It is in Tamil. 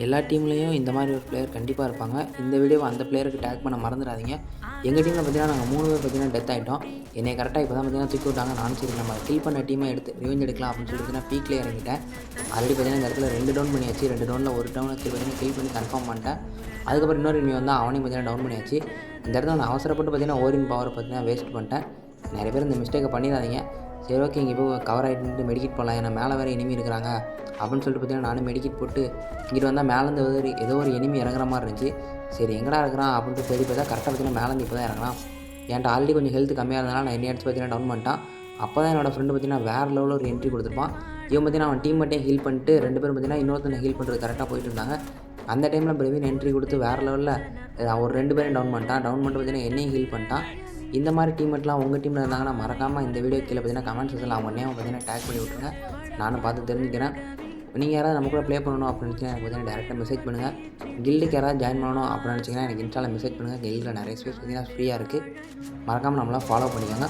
எல்லா டீம்லேயும் இந்த மாதிரி ஒரு பிளேயர் கண்டிப்பாக இருப்பாங்க. இந்த வீடியோவை அந்த பிளேயருக்கு டேக் பண்ண மறந்துடாதீங்க. எங்கள் டீமில் பார்த்தீங்கன்னா நாங்கள் 3 பேர் பார்த்தீங்கன்னா டெத் ஆகிட்டோம். என்னை கரெக்டாக இப்போ தான் பார்த்தீங்கன்னா தூக்கி விட்டாங்க. நானும் சரி நம்ம கில் பண்ண டீமை எடுத்து ரிவெஞ்ச் எடுக்கலாம் அப்படின்னு சொல்லிட்டு பார்த்தீங்கன்னா பீக்லேயே இறங்கிட்டேன். ஆல்ரெடி பார்த்தீங்கன்னா இந்த இடத்துல 2 டவுன் பண்ணியாச்சு. 2 டவுனில் ஒரு டவுன் வச்சு பார்த்தீங்கன்னா கில் பண்ணி கன்ஃபார்ம் பண்ணிட்டேன். அதுக்கப்புறம் இன்னொரு இனிமே வந்தால் அவனையும் பார்த்தீங்கன்னா டவுன் பண்ணியாச்சு. இந்த இடத்துல நான் அவசரப்பட்டு பார்த்தீங்கன்னா ஓரின் பவர் பார்த்தீங்கன்னா வேஸ்ட் பண்ணிட்டேன். நிறைய பேர் இந்த மிஸ்டேக்கை பண்ணிடாதீங்க. சரி ஓகே இங்கே போய் கவர் ஆகிட்டு மெடிக்கெட் போடலாம். ஏன்னா மேலே வேறு எனிமி இருக்கிறாங்க அப்படின்னு சொல்லிட்டு பார்த்தீங்கன்னா நானும் மெடிக்கெட் போட்டு இங்கிட்டு வந்தால் மேலேருந்து ஏதோ ஒரு எனிமி இறங்குற மாதிரி இருந்துச்சு. சரி எங்கடா இருக்கிறான் அப்படின்ட்டு தேடி பார்த்தா கரெக்டாக பார்த்தீங்கன்னா மேலேருந்து இப்போ தான் இறங்கலாம். என்கிட்ட ஆல்ரெடி கொஞ்சம் ஹெல்த் கம்மியாக இருந்தனால நான் என்னை அடிச்சு பார்த்தீங்கன்னா டவுன் பண்ணிட்டான். அப்போ தான் என்னோடய ஃப்ரெண்டு பார்த்தீங்கன்னா வேறு லெவலில் ஒரு என்ட்ரி கொடுத்துருப்பான். இவன் பார்த்தீங்கன்னா அவன் டீம் மட்டும் ஹீல் பண்ணிட்டு 2 பேரும் பார்த்தீங்கன்னா இன்னொருத்தனை ஹீல் பண்ணுறது கரெக்டாக போயிட்டு இருந்தாங்க. அந்த டைமில் பிரவீன் என்ட்ரி கொடுத்து வேறு லெவலில் ஒரு 2 பேரும் டவுன் பண்ணிட்டான். டவுன் பண்ணிட்டு பார்த்தீங்கன்னா என்னையும் ஹீல் பண்ணிட்டான். இந்த மாதிரி டீம்மேட்லாம் உங்கள் டீமில் இருந்தாங்கன்னா மறக்காமல் இந்த வீடியோ கீழே பார்த்தீங்கன்னா கமெண்ட் செக்ஷனில் அவங்க நேம் பார்த்தீங்கன்னா டேக் பண்ணி விட்ருங்க. நானும் பார்த்து தெரிஞ்சுக்கிறேன். நீங்கள் யாராவது நம்ம கூட ப்ளே பண்ணணும் அப்படின்னு நினச்சிங்கன்னா எனக்கு பார்த்தீங்கன்னா டேரெக்டாக மெசேஜ் பண்ணுங்கள். கில்டுக்கு யாராவது ஜாயின் பண்ணணும் அப்படின்னு நினச்சிங்கன்னா எனக்கு இன்ஸ்டாவில் மெசேஜ் பண்ணுங்கள். கில்டில் நிறைய ஸ்பேஸ் பார்த்தீங்கன்னா ஃப்ரீயாக இருக்குது. மறக்காமல் நம்மளாம் ஃபாலோ பண்ணிக்கோங்க.